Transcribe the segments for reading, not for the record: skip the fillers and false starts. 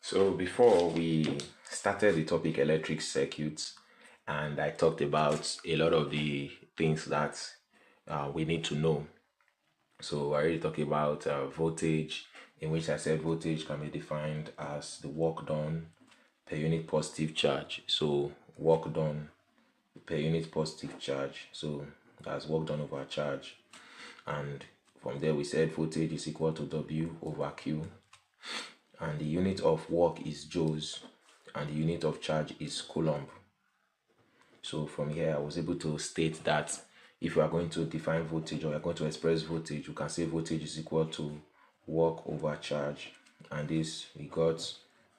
So before we started the topic electric circuits, and I talked about a lot of the things that we need to know. So I already talked about voltage, in which I said voltage can be defined as the work done per unit positive charge. So work done per unit positive charge. So that's work done over charge. And from there we said voltage is equal to W over Q, and the unit of work is joules, and the unit of charge is coulomb. So from here I was able to state that if we are going to define voltage, or we are going to express voltage, we can say voltage is equal to work over charge, and this we got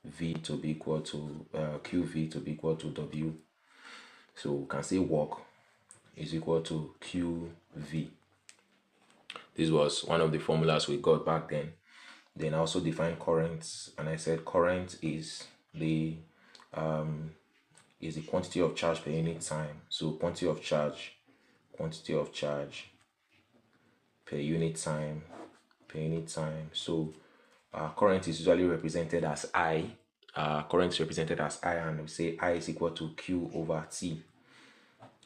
V to be equal to QV to be equal to W. So we can say work is equal to QV. This was one of the formulas we got back then. Then I also defined currents, and I said current is the quantity of charge per unit time. So quantity of charge per unit time. So current is usually represented as I. Current is represented as I, and we say I is equal to Q over T.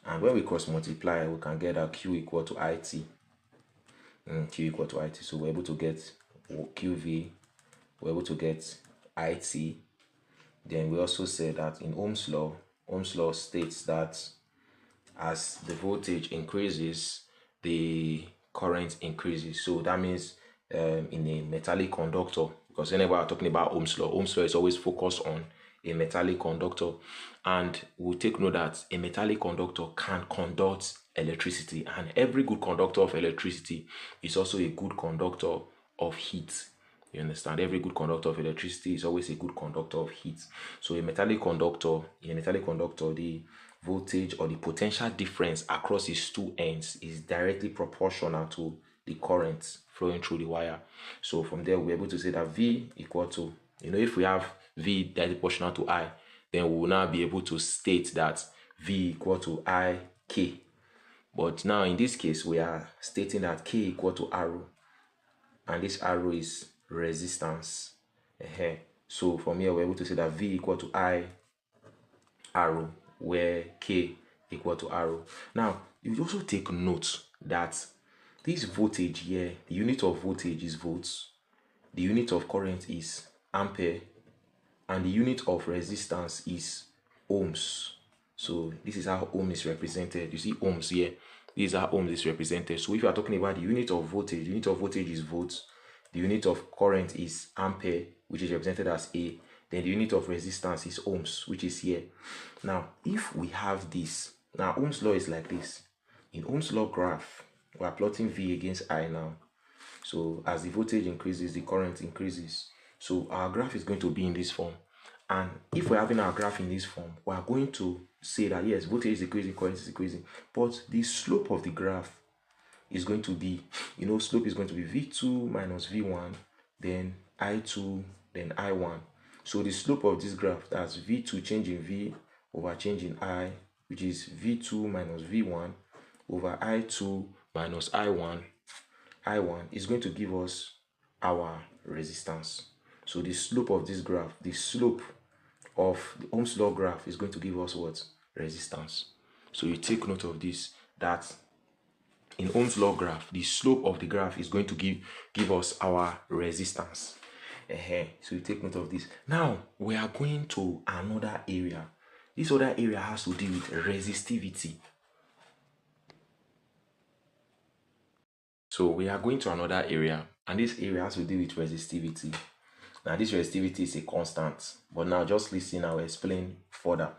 And when we cross multiply, we can get a Q equal to IT. Q equal to IT. So we're able to get QV, we're able to get IT. Then we also said that in Ohm's law states that as the voltage increases, the current increases. So that means in a metallic conductor, because whenever we're talking about Ohm's law is always focused on a metallic conductor, and we'll take note that a metallic conductor can conduct electricity, and every good conductor of electricity is also a good conductor of heat. You understand? Every good conductor of electricity is always a good conductor of heat. So in a metallic conductor, the voltage or the potential difference across its two ends is directly proportional to the current flowing through the wire. So from there, we're able to say that V equal to, if we have V that is proportional to I, then we will now be able to state that V equal to IK. But now in this case, we are stating that K equal to R, and this R is resistance. So from here, we're able to say that V equal to I R, where K equal to R. Now, you also take note that this voltage here, the unit of voltage is volts, the unit of current is ampere, and the unit of resistance is ohms. So this is how ohm is represented. You see ohms here. This is how ohms is represented. So if you are talking about the unit of voltage is volts, the unit of current is ampere, which is represented as A. Then the unit of resistance is ohms, which is here. Now, if we have this, now Ohm's law is like this. In Ohm's law graph, we are plotting V against I now. So as the voltage increases, the current increases. So our graph is going to be in this form. And if we're having our graph in this form, we are going to say that yes, voltage is decreasing, current is decreasing. But the slope of the graph is going to be, slope is going to be V2 minus V1, then I2, then I1. So the slope of this graph, that's V2 changing V over changing I, which is V2 minus V1 over I2 minus I1 is going to give us our resistance. So the slope of this graph, the slope of the Ohm's law graph is going to give us what? Resistance. So you take note of this, that in Ohm's law graph, the slope of the graph is going to give us our resistance. So you take note of this. Now we are going to another area. This other area has to do with resistivity. So we are going to another area, and this area has to do with resistivity. Now this resistivity is a constant, but now just listen, I'll explain further.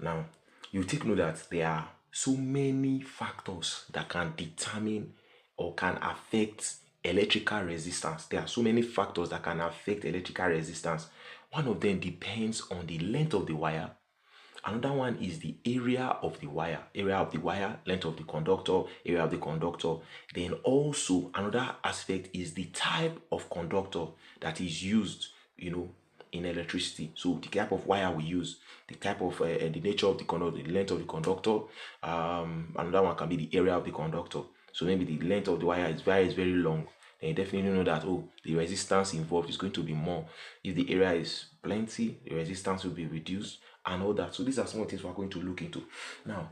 Now you take note that there are so many factors that can determine or can affect electrical resistance. There are so many factors that can affect electrical resistance. One of them depends on the length of the wire. Another one is the area of the wire, length of the conductor, area of the conductor. Then also another aspect is the type of conductor that is used, in electricity. So the type of wire we use, the type of the nature of the conductor, the length of the conductor. Another one can be the area of the conductor. So maybe the length of the wire is very long. then you definitely know that, oh, the resistance involved is going to be more. If the area is plenty, the resistance will be reduced and all that. So these are some of the things we're going to look into. Now,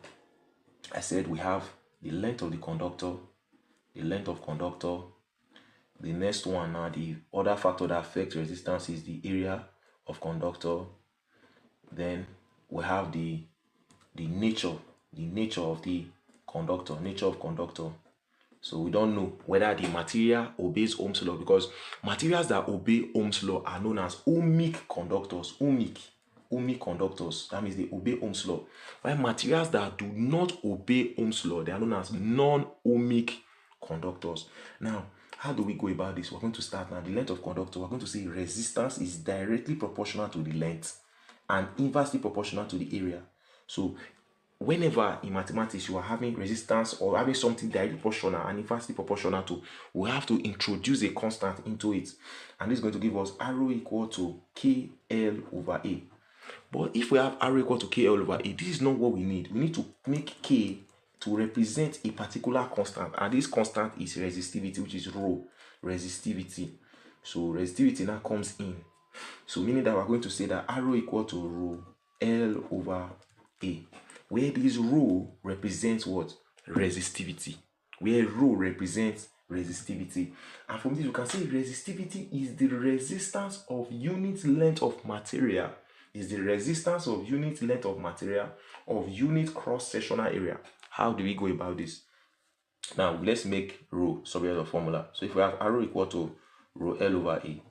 I said we have the length of the conductor, the length of conductor. The next one now, the other factor that affects resistance is the area of conductor. Then we have the nature of the conductor, nature of conductor. So we don't know whether the material obeys Ohm's law, because materials that obey Ohm's law are known as ohmic conductors. Ohmic conductors, that means they obey Ohm's law. While materials that do not obey Ohm's law, they are known as non-ohmic conductors. Now, how do we go about this? We're going to start now. The length of conductor, we're going to say resistance is directly proportional to the length and inversely proportional to the area. So whenever in mathematics you are having resistance or having something directly proportional and inversely proportional to, we have to introduce a constant into it, and this is going to give us rho equal to KL over A. But if we have rho equal to KL over A, this is not what we need. We need to make K to represent a particular constant, and this constant is resistivity, which is rho, resistivity. So resistivity now comes in. So meaning that we're going to say that rho equal to rho L over A, where this rho represents what? Resistivity. Where rho represents resistivity. And from this we can say resistivity is the resistance of unit length of material. Is the resistance of unit length of material of unit cross-sectional area. How do we go about this? Now let's make rho subject of formula. So if we have rho equal to rho L over A,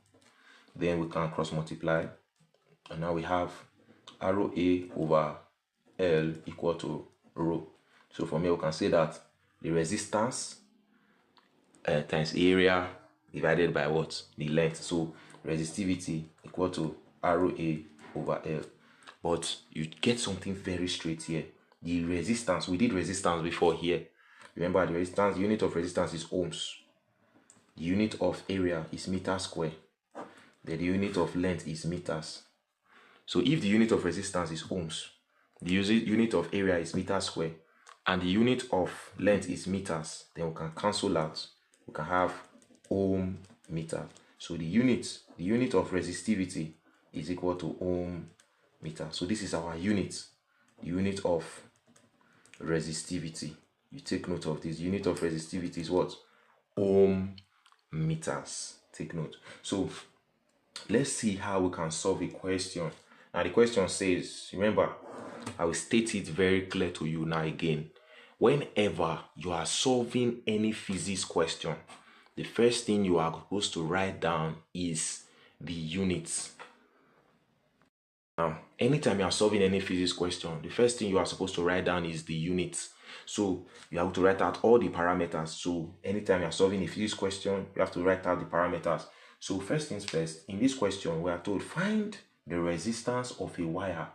then we can cross multiply, and now we have rho A over L equal to rho. So from here we can say that the resistance times area divided by what? The length. So resistivity equal to rho A over L. But you get something very straight here. The resistance, we did resistance before here. Remember, the resistance, the unit of resistance is ohms. The unit of area is meter square. Then the unit of length is meters. So if the unit of resistance is ohms, the unit of area is meter square, and the unit of length is meters, then we can cancel out. We can have ohm meter. So the unit of resistivity is equal to ohm meter. So this is our unit of resistivity. You take note of this. Unit of resistivity is what? Ohm meters. Take note. So let's see how we can solve a question. Now the question says, remember, I will state it very clear to you now again. Whenever you are solving any physics question, the first thing you are supposed to write down is the units. Now, anytime you are solving any physics question, the first thing you are supposed to write down is the units. So you have to write out all the parameters. So anytime you are solving a physics question, you have to write out the parameters. So first things first, in this question, we are told find the resistance of a wire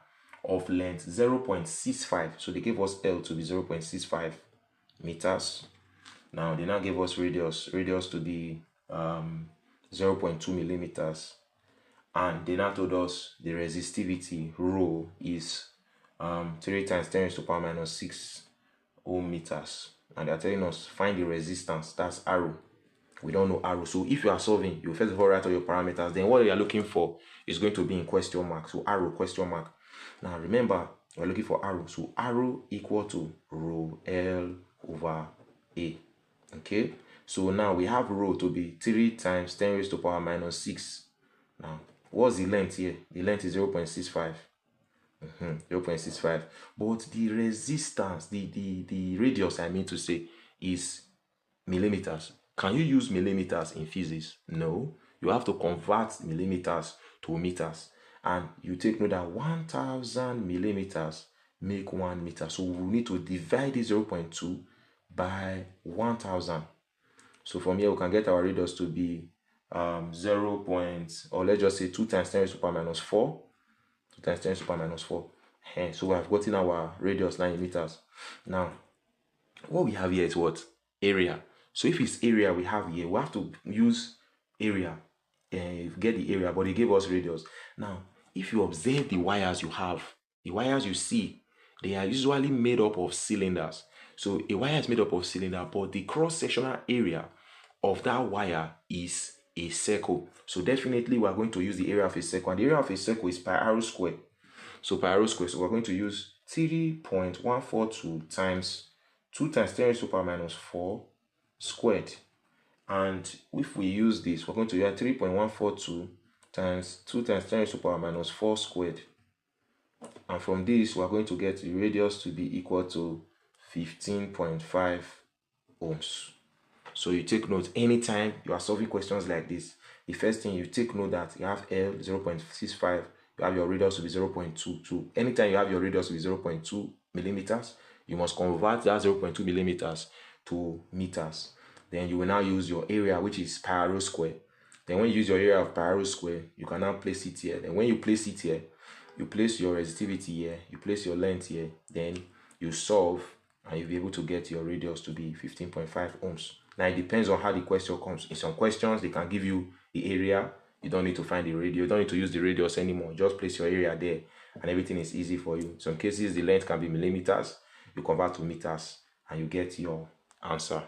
of length 0.65. So they gave us L to be 0.65 meters. Now they now gave us radius to be 0.2 millimeters. And they now told us the resistivity rho is 3 times 10 raised to the power minus 6 ohm meters. And they are telling us find the resistance, that's rho. We don't know rho. So if you are solving, you first of all write all your parameters. Then what you are looking for is going to be in question mark. So rho question mark. Now remember, we're looking for rho. So rho equal to rho L over A. Okay. So now we have rho to be 3 times 10 raised to the power minus 6. Now, what's the length here? The length is 0.65. 0.65. But the resistance, the radius, I mean to say, is millimeters. Can you use millimeters in physics? No. You have to convert millimeters to meters. And you take note that 1000 millimeters make 1 meter. So we need to divide the 0.2 by 1000. So from here we can get our radius to be 0. Or let's just say 2 times 10 raised to the power minus 4. 2 times 10 raised to the power minus 4. So we have gotten our radius 9 meters. Now, what we have here is what? Area. So if it's area we have here, we have to use area and get the area, but they gave us radius. Now, if you observe the wires you have, the wires you see, they are usually made up of cylinders. So a wire is made up of cylinder, but the cross-sectional area of that wire is a circle. So definitely we are going to use the area of a circle. And the area of a circle is pi r squared. So pi r squared. So we're going to use 3.142 times 2 times 10 raised to the power minus 4 squared. And if we use this, we're going to use 3.142 times 2 times 10 raised to the power minus 4 squared. And from this, we're going to get the radius to be equal to 15.5 ohms. So you take note, anytime you are solving questions like this, the first thing you take note that you have L 0.65, you have your radius to be 0.22. Anytime you have your radius to be 0.2 millimeters, you must convert that 0.2 millimeters to meters. Then you will now use your area, which is pi r square. Then when you use your area of pi r square, you can now place it here. Then when you place it here, you place your resistivity here, you place your length here, then you solve and you'll be able to get your radius to be 15.5 ohms. Now it depends on how the question comes. In some questions, they can give you the area. You don't need to find the radius. You don't need to use the radius anymore. Just place your area there and everything is easy for you. In some cases, the length can be millimeters. You convert to meters and you get your answer.